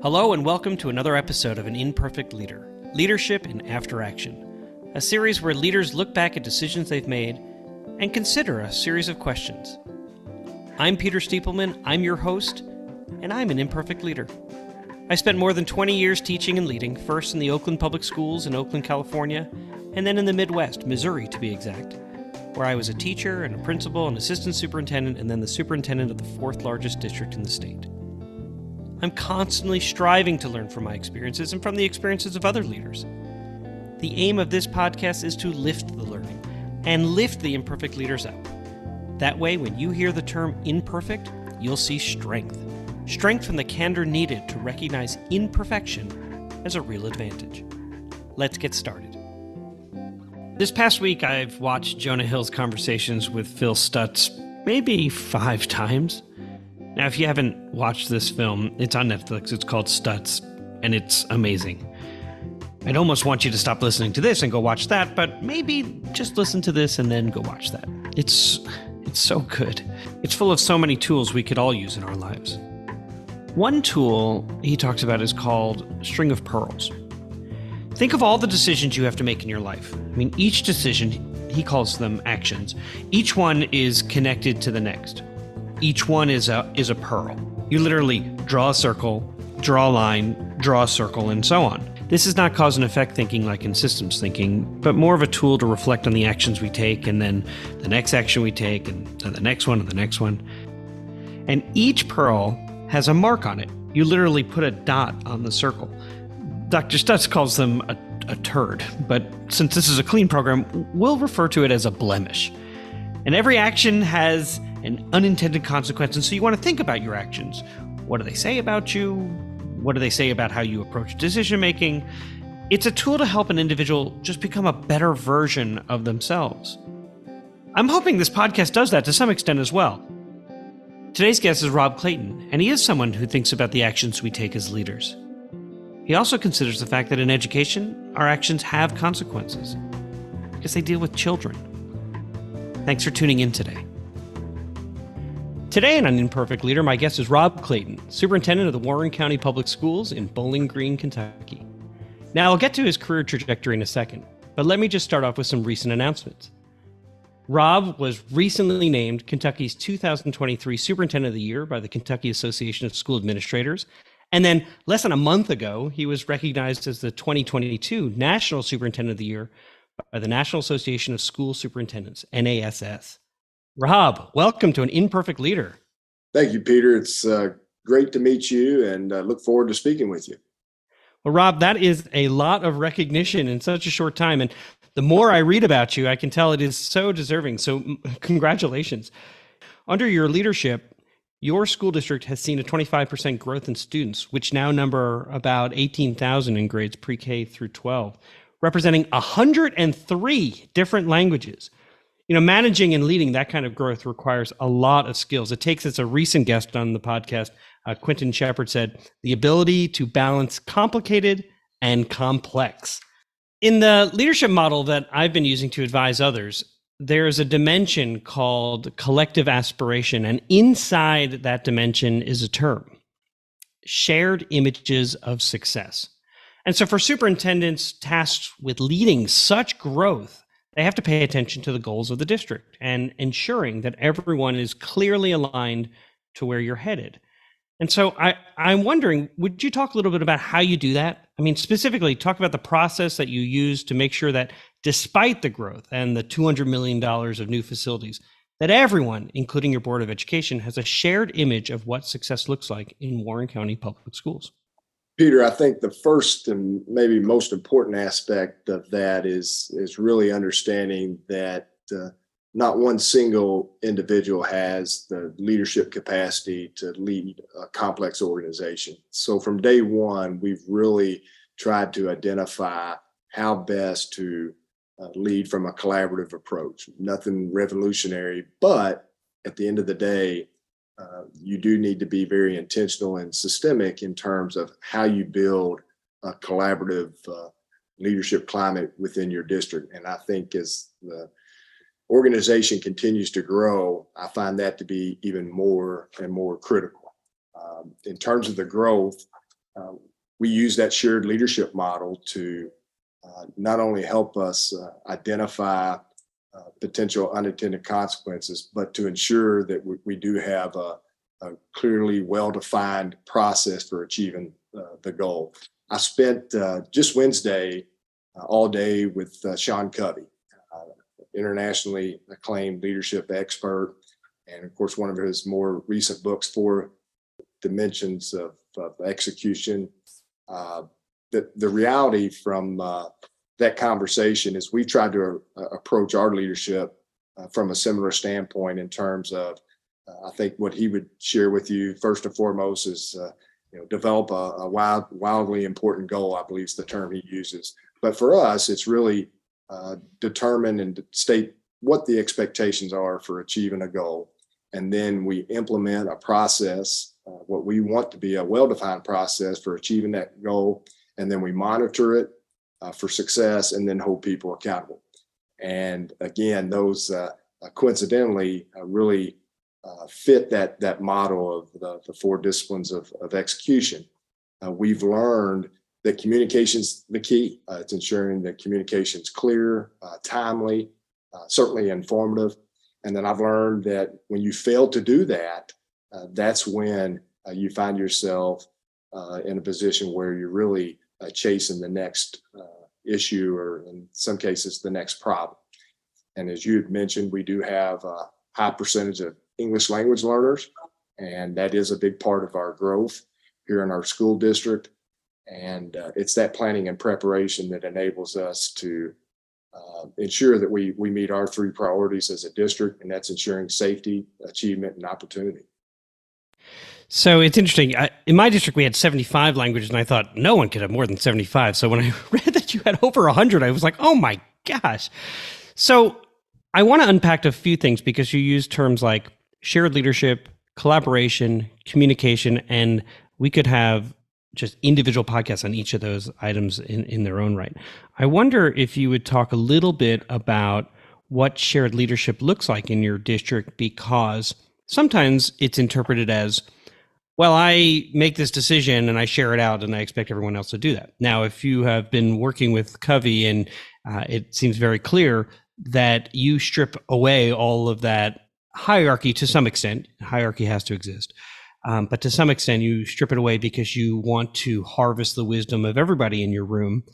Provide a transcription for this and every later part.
Hello and welcome to another episode of An Imperfect Leader, Leadership in After Action, a series where leaders look back at decisions they've made and consider a series of questions. I'm Peter Stiepelman, I'm your host, and I'm an imperfect leader. I spent more than 20 years teaching and leading, first in the Oakland Public Schools in Oakland, California, and then in the Midwest, Missouri to be exact, where I was a teacher and a principal, an assistant superintendent, and then the superintendent of the fourth largest district in the state. I'm constantly striving to learn from my experiences and from the experiences of other leaders. The aim of this podcast is to lift the learning and lift the imperfect leaders up. That way, when you hear the term imperfect, you'll see strength. Strength from the candor needed to recognize imperfection as a real advantage. Let's get started. This past week, I've watched Jonah Hill's Conversations with Phil Stutz maybe 5 times. Now, if you haven't watched this film, it's on Netflix. It's called Stutz, and it's amazing. I'd almost want you to stop listening to this and go watch that, but maybe just listen to this and then go watch that. It's so good. It's full of so many tools we could all use in our lives. One tool he talks about is called String of Pearls. Think of all the decisions you have to make in your life. I mean, each decision, he calls them actions. Each one is connected to the next. Each one is a pearl. You literally draw a circle, draw a line, draw a circle, and so on. This is not cause and effect thinking like in systems thinking, but more of a tool to reflect on the actions we take and then the next action we take and the next one and the next one. And each pearl has a mark on it. You literally put a dot on the circle. Dr. Stutz calls them a turd, but since this is a clean program, we'll refer to it as a blemish. And every action has an unintended consequence, and so you want to think about your actions. What do they say about you? What do they say about how you approach decision making? It's a tool to help an individual just become a better version of themselves. I'm hoping this podcast does that to some extent as well. Today's guest is Rob Clayton, and he is someone who thinks about the actions we take as leaders. He also considers the fact that in education, our actions have consequences because they deal with children. Thanks for tuning in today. Today on An Imperfect Leader, my guest is Rob Clayton, Superintendent of the Warren County Public Schools in Bowling Green, Kentucky. Now, I'll get to his career trajectory in a second, but let me just start off with some recent announcements. Rob was recently named Kentucky's 2023 Superintendent of the Year by the Kentucky Association of School Administrators, and then less than a month ago, he was recognized as the 2022 National Superintendent of the Year by the National Association of School Superintendents, NASS. Rob, welcome to An Imperfect Leader. Thank you, Peter. It's great to meet you and look forward to speaking with you. Well, Rob, that is a lot of recognition in such a short time. And the more I read about you, I can tell it is so deserving. So congratulations. Under your leadership, your school district has seen a 25% growth in students, which now number about 18,000 in grades pre-K through 12, representing 103 different languages. You know, managing and leading that kind of growth requires a lot of skills. It takes, as a recent guest on the podcast, Quentin Shepard said, the ability to balance complicated and complex. In the leadership model that I've been using to advise others, there's a dimension called collective aspiration. And inside that dimension is a term, shared images of success. And so for superintendents tasked with leading such growth, they have to pay attention to the goals of the district and ensuring that everyone is clearly aligned to where you're headed. And so I'm wondering, would you talk a little bit about how you do that? I mean, specifically, talk about the process that you use to make sure that despite the growth and the $200 million of new facilities, that everyone, including your Board of Education, has a shared image of what success looks like in Warren County Public Schools. Peter, I think the first and maybe most important aspect of that is really understanding that not one single individual has the leadership capacity to lead a complex organization. So from day one, we've really tried to identify how best to lead from a collaborative approach. Nothing revolutionary, but at the end of the day, you do need to be very intentional and systemic in terms of how you build a collaborative leadership climate within your district. And I think as the organization continues to grow, I find that to be even more and more critical. In terms of the growth, we use that shared leadership model to not only help us identify potential unintended consequences, but to ensure that we do have a clearly well-defined process for achieving the goal. I spent just Wednesday all day with Sean Covey, internationally acclaimed leadership expert, and of course, one of his more recent books, Four Dimensions of Execution. The reality from that conversation is we've tried to approach our leadership from a similar standpoint in terms of, I think what he would share with you first and foremost is, develop a wildly important goal, I believe is the term he uses. But for us, it's really determine and state what the expectations are for achieving a goal. And then we implement a process, what we want to be a well-defined process for achieving that goal. And then we monitor it for success and then hold people accountable. And again, those coincidentally really fit that model of the four disciplines of execution. We've learned that communication's the key. It's ensuring that communication's clear, timely, certainly informative. And then I've learned that when you fail to do that, that's when you find yourself in a position where you're really chasing the next issue, or in some cases, the next problem. And as you had mentioned, we do have a high percentage of English language learners, and that is a big part of our growth here in our school district. And it's that planning and preparation that enables us to ensure that we meet our three priorities as a district, and that's ensuring safety, achievement, and opportunity. So it's interesting. In my district, we had 75 languages, and I thought no one could have more than 75. So when I read that you had over 100, I was like, oh my gosh. So I want to unpack a few things because you use terms like shared leadership, collaboration, communication, and we could have just individual podcasts on each of those items in their own right. I wonder if you would talk a little bit about what shared leadership looks like in your district, because sometimes it's interpreted as, well, I make this decision and I share it out and I expect everyone else to do that. Now, if you have been working with Covey, and it seems very clear that you strip away all of that hierarchy to some extent. Hierarchy has to exist. But to some extent, you strip it away because you want to harvest the wisdom of everybody in your room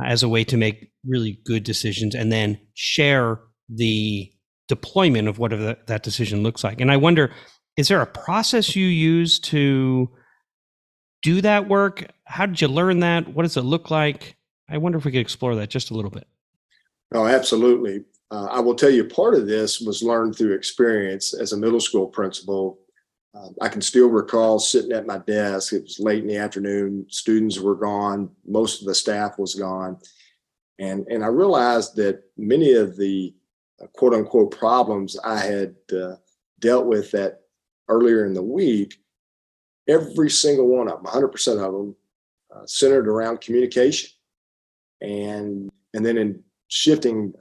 as a way to make really good decisions, and then share the deployment of whatever that decision looks like. And I wonder, is there a process you use to do that work? How did you learn that? What does it look like? I wonder if we could explore that just a little bit. Oh, absolutely. I will tell you, part of this was learned through experience as a middle school principal. I can still recall sitting at my desk. It was late in the afternoon. Students were gone. Most of the staff was gone. And I realized that many of the quote unquote problems I had dealt with that earlier in the week, every single one of them, 100% of them, centered around communication. And then in shifting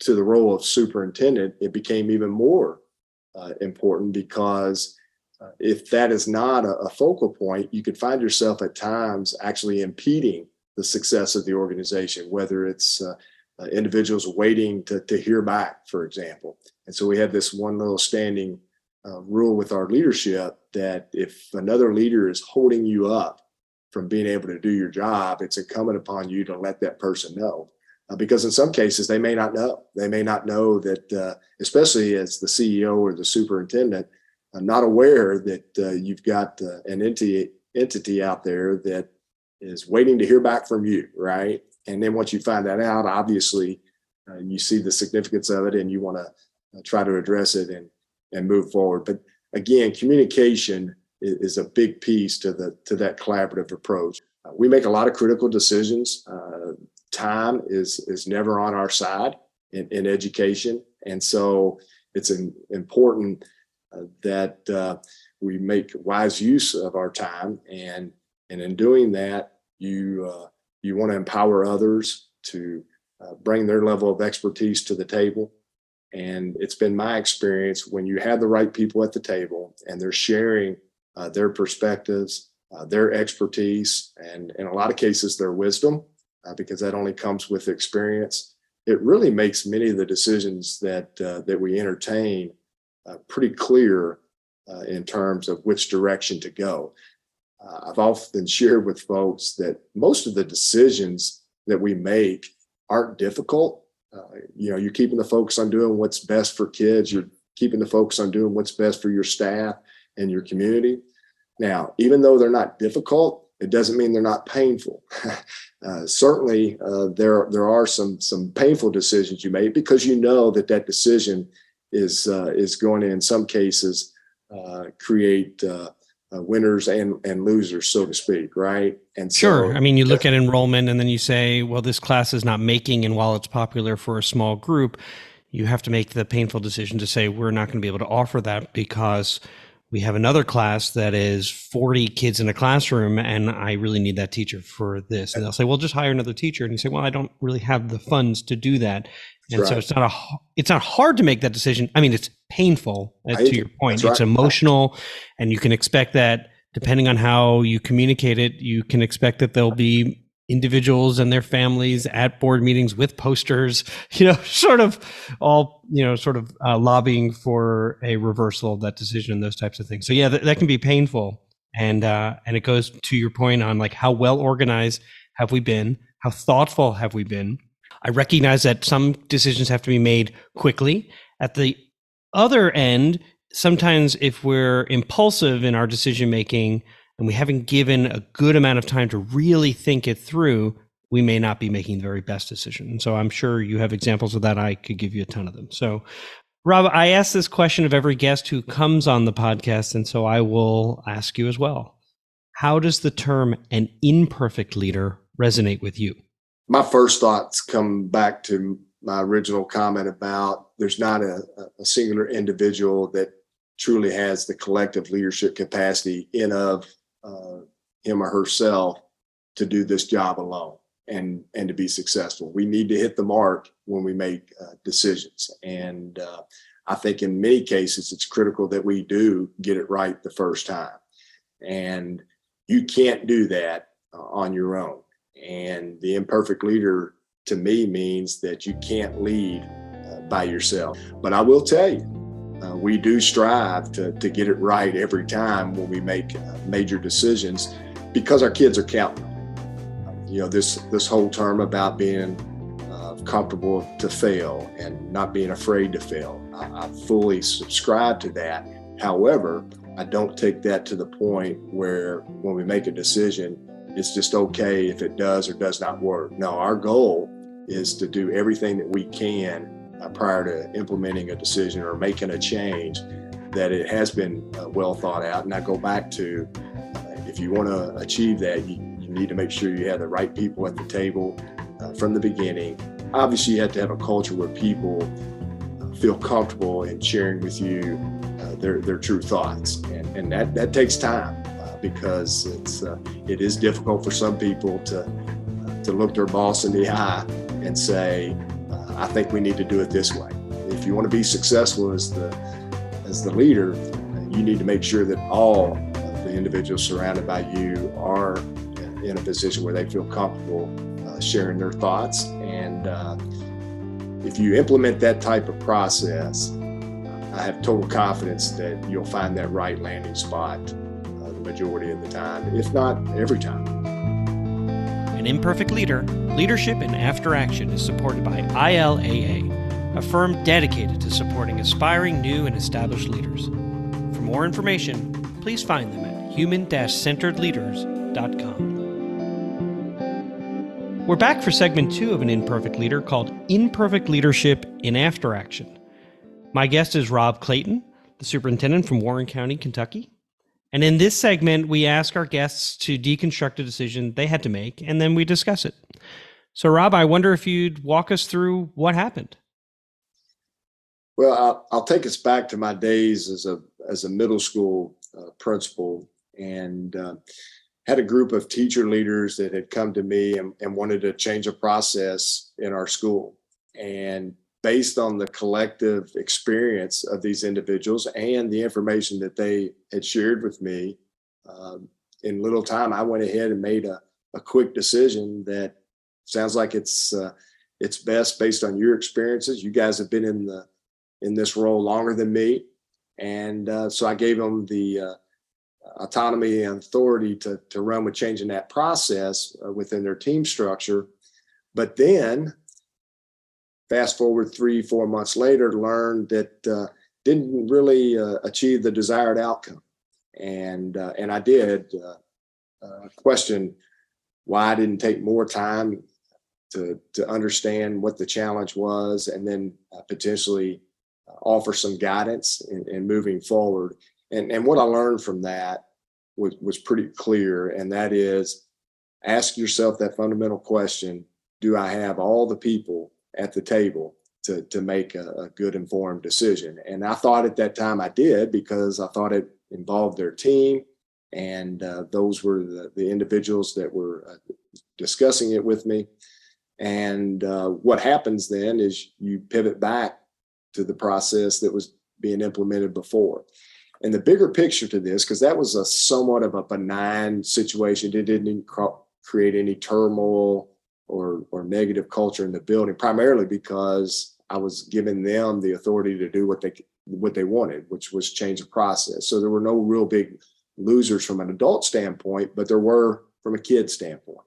to the role of superintendent, it became even more important, because if that is not a focal point, you could find yourself at times actually impeding the success of the organization, whether it's individuals waiting to hear back, for example. And so we have this one little standing rule with our leadership that if another leader is holding you up from being able to do your job, it's incumbent upon you to let that person know. Because in some cases, they may not know. They may not know that, especially as the CEO or the superintendent, not aware that you've got an entity out there that is waiting to hear back from you, right? And then once you find that out, obviously, you see the significance of it and you want to try to address it and move forward. But again, communication is a big piece to that collaborative approach. We make a lot of critical decisions. Time is never on our side in education. And so it's important that we make wise use of our time. And in doing that, you want to empower others to bring their level of expertise to the table. And it's been my experience, when you have the right people at the table and they're sharing their perspectives, their expertise, and in a lot of cases, their wisdom, because that only comes with experience. It really makes many of the decisions that we entertain pretty clear in terms of which direction to go. I've often shared with folks that most of the decisions that we make aren't difficult. You're keeping the focus on doing what's best for kids. You're keeping the focus on doing what's best for your staff and your community. Now, even though they're not difficult, it doesn't mean they're not painful. Certainly, there are some painful decisions you make, because you know that decision is going to, in some cases, create winners and losers, so to speak, right? And so, sure. I mean, you look at enrollment and then you say, well, this class is not making, and while it's popular for a small group, you have to make the painful decision to say, we're not going to be able to offer that because we have another class that is 40 kids in a classroom, and I really need that teacher for this. And they'll say, well, just hire another teacher. And you say, well, I don't really have the funds to do that. And so it's not hard to make that decision. I mean, it's painful, to your point. It's emotional, and you can expect that depending on how you communicate it, you can expect that there'll be individuals and their families at board meetings with posters, sort of lobbying for a reversal of that decision and those types of things. So yeah, that can be painful. And it goes to your point on like, how well organized have we been? How thoughtful have we been? I recognize that some decisions have to be made quickly. At the other end, sometimes if we're impulsive in our decision making and we haven't given a good amount of time to really think it through, we may not be making the very best decision. And so I'm sure you have examples of that. I could give you a ton of them. So, Rob, I ask this question of every guest who comes on the podcast, and so I will ask you as well. How does the term an imperfect leader resonate with you? My first thoughts come back to my original comment about there's not a singular individual that truly has the collective leadership capacity in of him or herself to do this job alone and to be successful. We need to hit the mark when we make decisions. And I think in many cases, it's critical that we do get it right the first time. And you can't do that on your own. And the imperfect leader, to me, means that you can't lead by yourself. But I will tell you, we do strive to get it right every time when we make major decisions, because our kids are counting. This whole term about being comfortable to fail and not being afraid to fail, I fully subscribe to that. However, I don't take that to the point where when we make a decision, it's just okay if it does or does not work. No, our goal is to do everything that we can prior to implementing a decision or making a change, that it has been well thought out. And I go back to, if you want to achieve that, you need to make sure you have the right people at the table from the beginning. Obviously, you have to have a culture where people feel comfortable in sharing with you their true thoughts. And that takes time because it is difficult for some people to look their boss in the eye and say, I think we need to do it this way. If you want to be successful as the leader, you need to make sure that all of the individuals surrounded by you are in a position where they feel comfortable sharing their thoughts. And if you implement that type of process, I have total confidence that you'll find that right landing spot the majority of the time, if not every time. An Imperfect Leader, Leadership and After Action is supported by ILAA, a firm dedicated to supporting aspiring new and established leaders. For more information, please find them at human-centeredleaders.com. We're back for segment 2 of An Imperfect Leader called Imperfect Leadership in After Action. My guest is Rob Clayton, the superintendent from Warren County, Kentucky. And in this segment, we ask our guests to deconstruct a decision they had to make, and then we discuss it. So, Rob, I wonder if you'd walk us through what happened. Well, I'll take us back to my days as a middle school principal, and had a group of teacher leaders that had come to me and wanted to change a process in our school. And based on the collective experience of these individuals and the information that they had shared with me, in little time, I went ahead and made a quick decision that sounds like it's best based on your experiences. You guys have been in this role longer than me. And so I gave them the autonomy and authority to run with changing that process within their team structure. But then fast forward 3-4 months later, learned that didn't really achieve the desired outcome. And I did question why I didn't take more time to understand what the challenge was, and then potentially offer some guidance in moving forward. And what I learned from that was pretty clear, and that is, ask yourself that fundamental question: do I have all the people at the table to make a good informed decision? And I thought at that time I did, because I thought it involved their team, and those were the individuals that were discussing it with me. And what happens then is you pivot back to the process that was being implemented before. And the bigger picture to this, because that was a somewhat of a benign situation, it didn't create any turmoil or negative culture in the building, primarily because I was giving them the authority to do what they wanted, which was change the process. So there were no real big losers from an adult standpoint, but there were from a kid standpoint.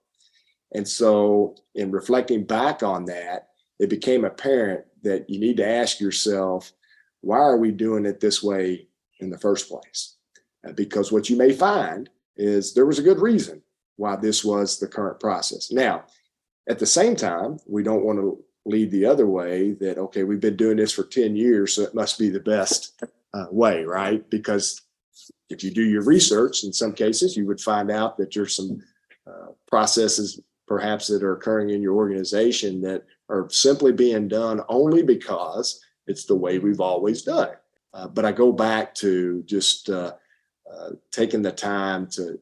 And so in reflecting back on that, it became apparent that you need to ask yourself, why are we doing it this way in the first place? Because what you may find is there was a good reason why this was the current process. Now, at the same time, we don't want to lead the other way, that, okay, we've been doing this for 10 years, so it must be the best way, right? Because if you do your research, in some cases, you would find out that there's some processes perhaps that are occurring in your organization that are simply being done only because it's the way we've always done it. But I go back to just taking the time to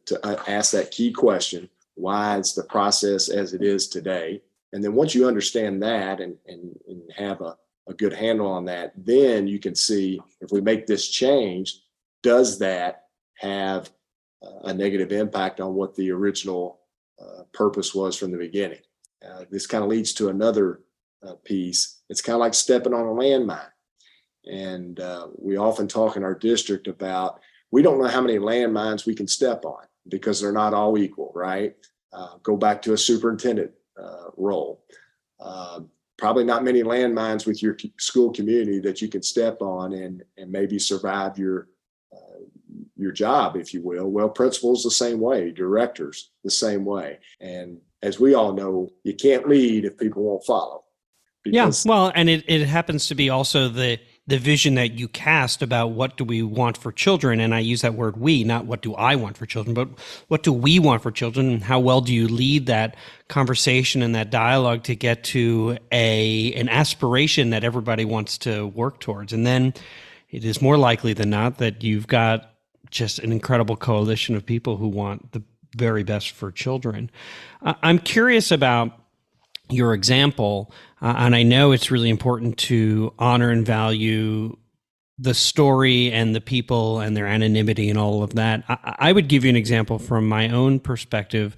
ask that key question: why is the process as it is today? And then once you understand that and have a good handle on that, then you can see, if we make this change, does that have a negative impact on what the original purpose was from the beginning? This kind of leads to another piece. It's kind of like stepping on a landmine. And we often talk in our district about, we don't know how many landmines we can step on because they're not all equal, right? Go back to a superintendent role. Probably not many landmines with your school community that you can step on and maybe survive your job, if you will. Well, principals the same way, directors the same way. And as we all know, you can't lead if people won't follow. Yeah, well, and it happens to be also the vision that you cast about what do we want for children. And I use that word we, not what do I want for children, but what do we want for children, and how well do you lead that conversation and that dialogue to get to an aspiration that everybody wants to work towards. And then it is more likely than not that you've got just an incredible coalition of people who want the very best for children. I'm curious about your example, and I know it's really important to honor and value the story and the people and their anonymity and all of that. I would give you an example from my own perspective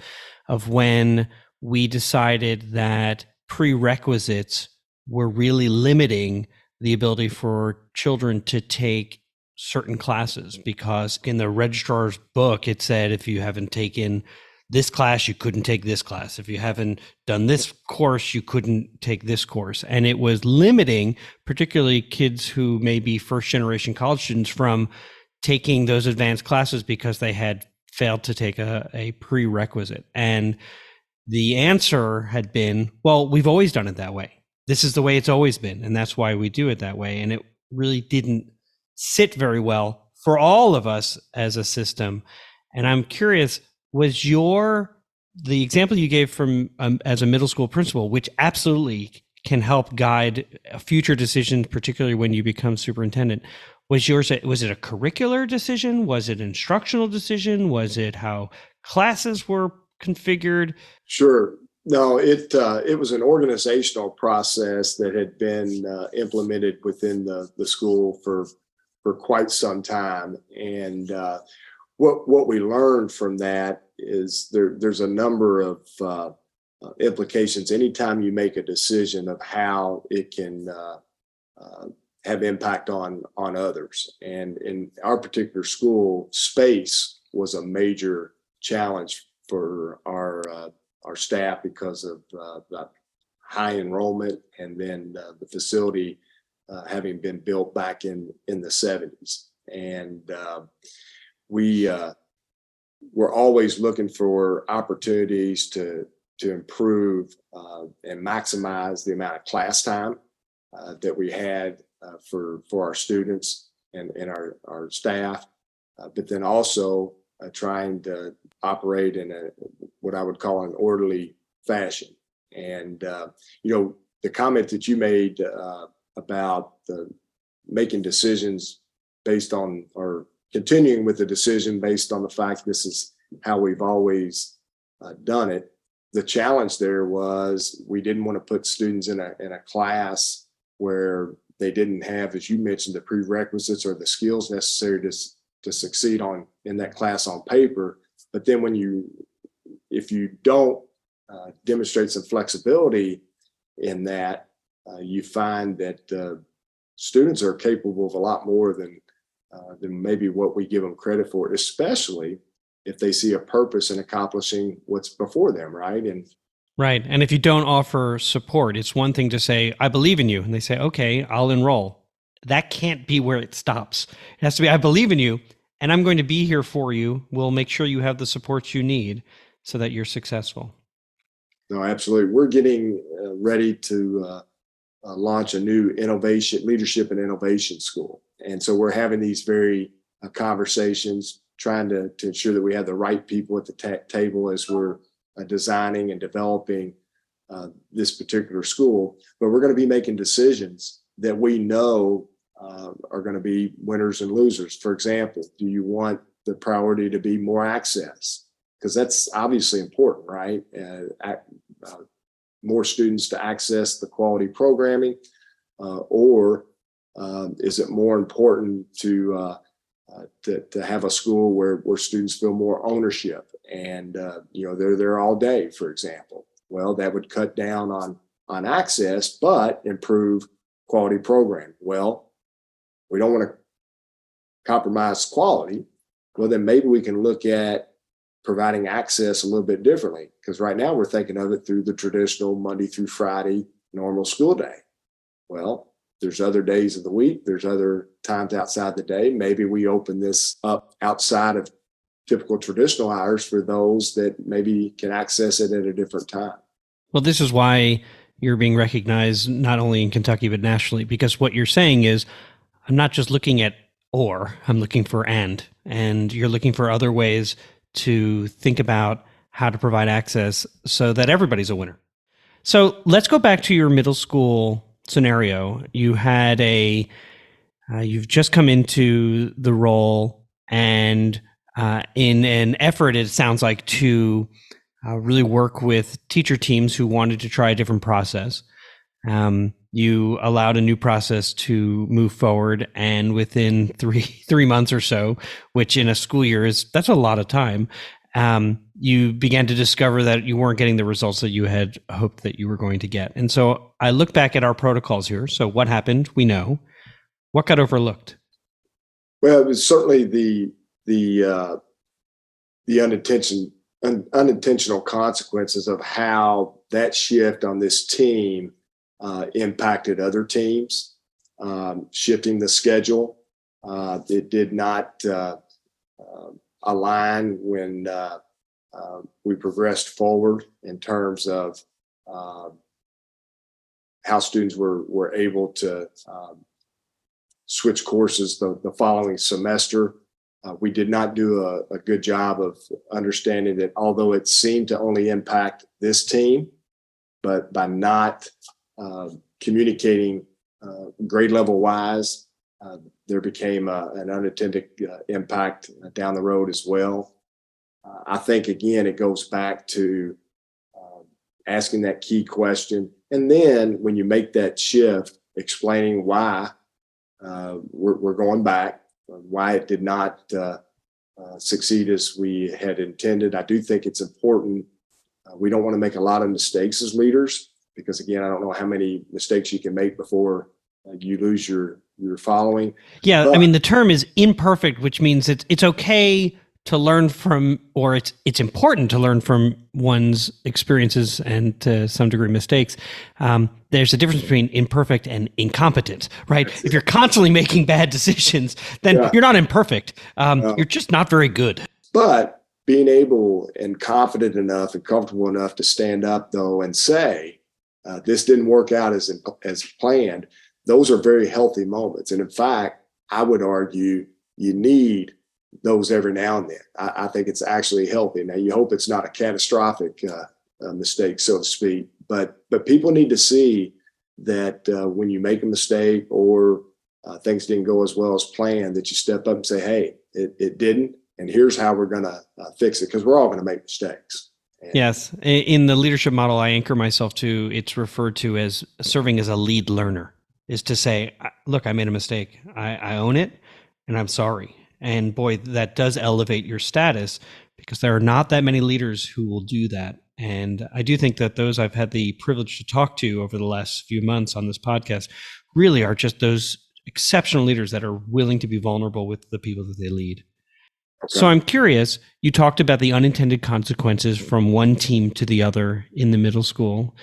of when we decided that prerequisites were really limiting the ability for children to take certain classes, because in the registrar's book, it said if you haven't taken this class, you couldn't take this class. If you haven't done this course, you couldn't take this course. And it was limiting, particularly kids who may be first generation college students, from taking those advanced classes because they had failed to take a prerequisite. And the answer had been, well, we've always done it that way. This is the way it's always been, and that's why we do it that way. And it really didn't sit very well for all of us as a system. And I'm curious, was the example you gave from as a middle school principal, which absolutely can help guide future decisions, particularly when you become superintendent, was it a curricular decision? Was it an instructional decision? Was it how classes were configured? Sure. No, it was an organizational process that had been implemented within the school for quite some time. And what we learned from that is there's a number of implications anytime you make a decision of how it can have impact on others. And in our particular school, space was a major challenge for our staff because of the high enrollment, and then the facility having been built back in the 70s. And we're always looking for opportunities to improve and maximize the amount of class time that we had for our students and our staff, but then also trying to operate in what I would call an orderly fashion. And the comment that you made about making decisions based on, or continuing with the decision based on the fact this is how we've always done it. The challenge there was we didn't want to put students in a class where they didn't have, as you mentioned, the prerequisites or the skills necessary to succeed in that class on paper. But then if you don't demonstrate some flexibility in that, you find that students are capable of a lot more than maybe what we give them credit for, especially if they see a purpose in accomplishing what's before them, right? Right. And if you don't offer support, it's one thing to say, I believe in you. And they say, okay, I'll enroll. That can't be where it stops. It has to be, I believe in you and I'm going to be here for you. We'll make sure you have the support you need so that you're successful. No, absolutely. We're getting ready to launch a new leadership and innovation school. And so we're having these very conversations, trying to ensure that we have the right people at the table as we're designing and developing this particular school. But we're going to be making decisions that we know are going to be winners and losers. For example, do you want the priority to be more access? Because that's obviously important, right? More students to access the quality programming, or is it more important to have a school where students feel more ownership and they're there all day, for example? Well, that would cut down on access, but improve quality programming. Well, we don't want to compromise quality. Well, then maybe we can look at providing access a little bit differently, because right now we're thinking of it through the traditional Monday through Friday normal school day. Well, there's other days of the week, there's other times outside the day. Maybe we open this up outside of typical traditional hours for those that maybe can access it at a different time. Well, this is why you're being recognized not only in Kentucky, but nationally, because what you're saying is, I'm not just looking at I'm looking for and you're looking for other ways to think about how to provide access so that everybody's a winner. So let's go back to your middle school scenario. You had you've just come into the role, and in an effort, it sounds like, to really work with teacher teams who wanted to try a different process. You allowed a new process to move forward, and within three months or so, which in a school year that's a lot of time, you began to discover that you weren't getting the results that you had hoped that you were going to get. And so I look back at our protocols here. So what happened? We know. What got overlooked? Well, it was certainly the unintentional consequences of how that shift on this team impacted other teams, shifting the schedule. It did not align when we progressed forward in terms of how students were able to switch courses the following semester. We did not do a good job of understanding that although it seemed to only impact this team, but by not communicating grade level wise, there became an unintended impact down the road as well. I think, again, it goes back to asking that key question. And then when you make that shift, explaining why we're going back, why it did not succeed as we had intended. I do think it's important. We don't want to make a lot of mistakes as leaders because, again, I don't know how many mistakes you can make before you lose your following. Yeah, But, I mean, the term is imperfect, which means it's okay to learn from, or it's important to learn from one's experiences and to some degree mistakes. There's a difference between imperfect and incompetent, right? If you're constantly making bad decisions, then you're not imperfect. You're just not very good. But being able and confident enough and comfortable enough to stand up, though, and say, this didn't work out as planned, those are very healthy moments. And in fact, I would argue you need those every now and then. I think it's actually healthy. Now, you hope it's not a catastrophic mistake, so to speak, but people need to see that when you make a mistake or things didn't go as well as planned, that you step up and say, hey, it didn't, and here's how we're going to fix it, because we're all going to make mistakes. Yes. In the leadership model I anchor myself to, it's referred to as serving as a lead learner, is to say, look, I made a mistake. I own it, and I'm sorry. And boy, that does elevate your status, because there are not that many leaders who will do that. And I do think that those I've had the privilege to talk to over the last few months on this podcast really are just those exceptional leaders that are willing to be vulnerable with the people that they lead. Okay. So I'm curious, you talked about the unintended consequences from one team to the other in the middle school.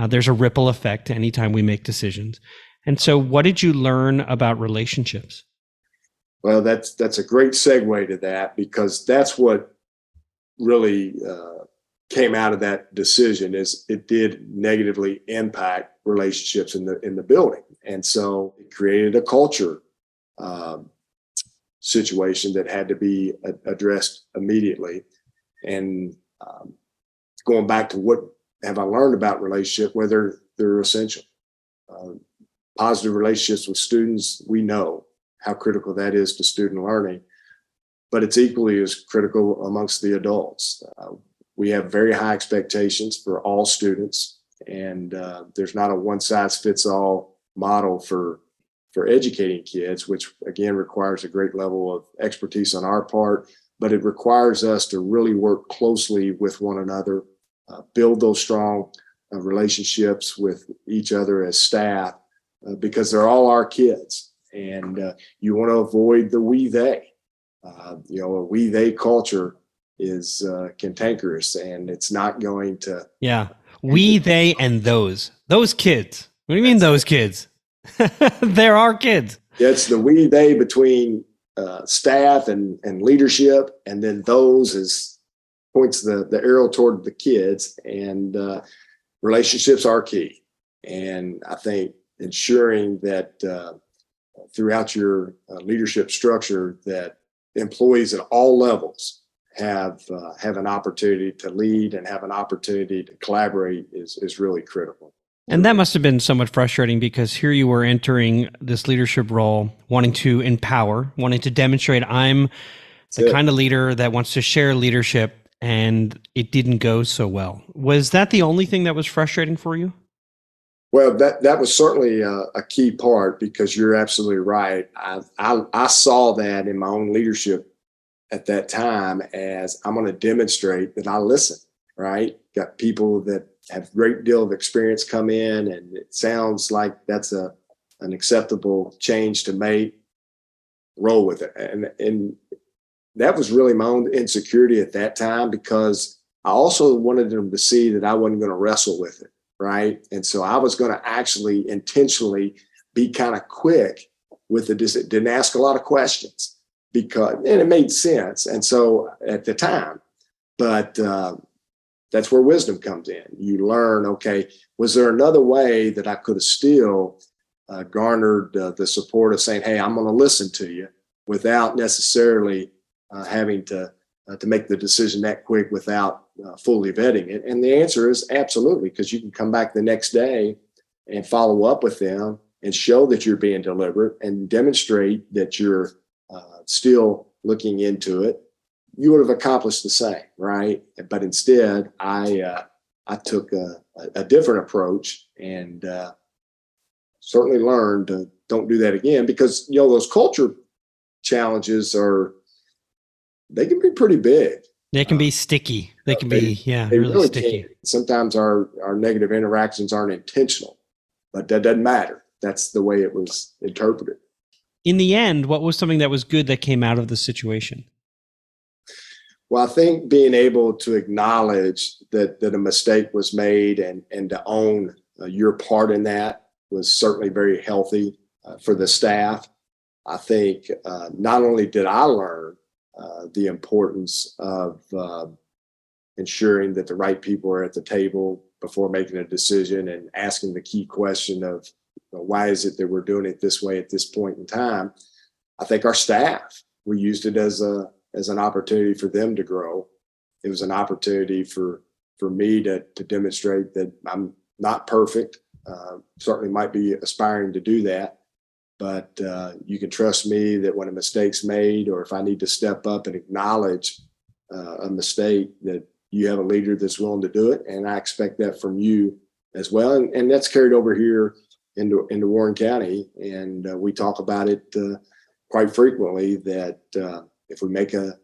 There's a ripple effect anytime we make decisions. And so what did you learn about relationships? Well, that's a great segue to that, because that's what really came out of that decision. Is it did negatively impact relationships in the building, and so it created a culture situation that had to be addressed immediately. And going back to what have I learned about relationship, whether they're essential. Positive relationships with students, we know how critical that is to student learning, but it's equally as critical amongst the adults. We have very high expectations for all students, and there's not a one-size-fits-all model for educating kids, which again requires a great level of expertise on our part, but it requires us to really work closely with one another, build those strong relationships with each other as staff, because they're all our kids. And you want to avoid the we they. A we they culture is cantankerous, and it's not going to. Yeah, we they and those kids. What do you mean those kids? They're our kids. It's the we they between staff and leadership, and then those is points the arrow toward the kids. And relationships are key. And I think ensuring that throughout your leadership structure, that employees at all levels have an opportunity to lead and have an opportunity to collaborate is really critical. And that must have been somewhat frustrating, because here you were entering this leadership role, wanting to empower, wanting to demonstrate I'm the kind of leader that wants to share leadership, and it didn't go so well. Was that the only thing that was frustrating for you? Well, that was certainly a key part, because you're absolutely right. I saw that in my own leadership at that time as I'm going to demonstrate that I listen, right? Got people that have a great deal of experience come in, and it sounds like that's an acceptable change to make. Roll with it. And that was really my own insecurity at that time, because I also wanted them to see that I wasn't going to wrestle with it. Right. And so I was going to actually intentionally be kind of quick with didn't ask a lot of questions, and it made sense. And so at the time, but that's where wisdom comes in. You learn, okay, was there another way that I could have still garnered the support of saying, hey, I'm going to listen to you, without necessarily having to make the decision that quick without fully vetting it? And the answer is absolutely, because you can come back the next day and follow up with them and show that you're being deliberate and demonstrate that you're still looking into it. You would have accomplished the same, right? But instead, I took a different approach, and certainly learned to don't do that again, because those culture challenges they can be pretty big. They can be sticky. They can be, they really sticky. Can. Sometimes our negative interactions aren't intentional, but that doesn't matter. That's the way it was interpreted. In the end, what was something that was good that came out of the situation? Well, I think being able to acknowledge that a mistake was made and to own your part in that was certainly very healthy for the staff. I think not only did I learn the importance of ensuring that the right people are at the table before making a decision and asking the key question of why is it that we're doing it this way at this point in time. I think our staff, we used it as an opportunity for them to grow. It was an opportunity for me to demonstrate that I'm not perfect. Certainly might be aspiring to do that, but you can trust me that when a mistake's made, or if I need to step up and acknowledge a mistake, that you have a leader that's willing to do it, and I expect that from you as well. And that's carried over here into Warren County, and we talk about it quite frequently. That if we make a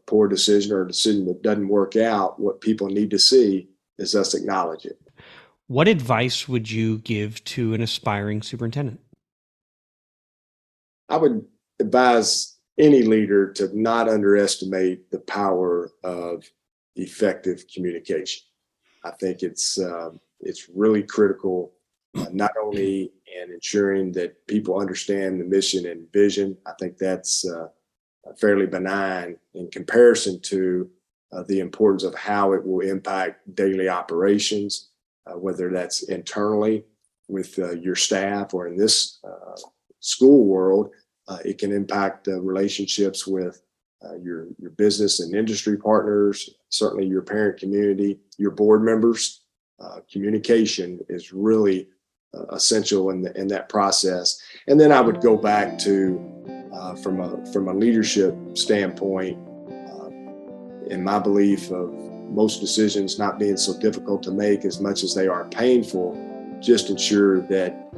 poor decision or a decision that doesn't work out, what people need to see is us acknowledge it. What advice would you give to an aspiring superintendent? I would advise any leader to not underestimate the power of effective communication. I think it's really critical, not only in ensuring that people understand the mission and vision. I think that's fairly benign in comparison to the importance of how it will impact daily operations, whether that's internally with your staff or in this school world. It can impact relationships with your business and industry partners, certainly your parent community, your board members. Communication is really essential in that process. And then I would go back to from a leadership standpoint, in my belief of most decisions not being so difficult to make as much as they are painful, just ensure that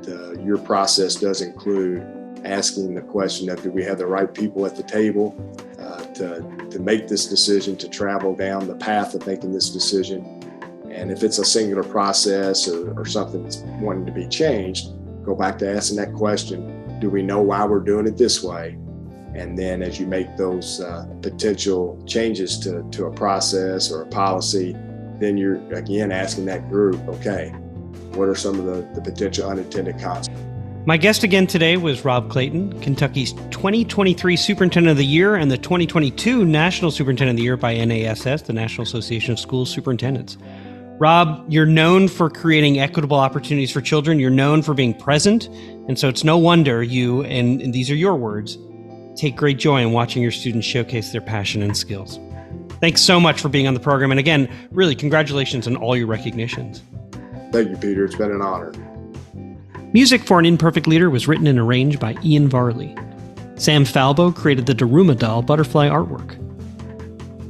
your process does include asking the question of, do we have the right people at the table to make this decision, to travel down the path of making this decision? And if it's a singular process or something that's wanting to be changed, go back to asking that question, do we know why we're doing it this way? And then as you make those potential changes to a process or a policy, then you're again asking that group, okay, what are some of the potential unintended consequences? My guest again today was Rob Clayton, Kentucky's 2023 Superintendent of the Year and the 2022 National Superintendent of the Year by NASS, the National Association of School Superintendents. Rob, you're known for creating equitable opportunities for children. You're known for being present. And so it's no wonder you, and these are your words, take great joy in watching your students showcase their passion and skills. Thanks so much for being on the program. And again, really, congratulations on all your recognitions. Thank you, Peter. It's been an honor. Music for An Imperfect Leader was written and arranged by Ian Varley. Sam Falbo created the Daruma doll butterfly artwork.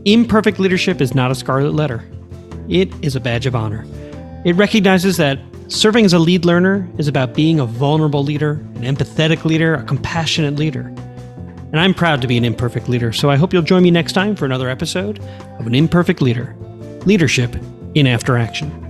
Imperfect leadership is not a scarlet letter. It is a badge of honor. It recognizes that serving as a lead learner is about being a vulnerable leader, an empathetic leader, a compassionate leader. And I'm proud to be an imperfect leader, so I hope you'll join me next time for another episode of An Imperfect Leader, Leadership in After Action.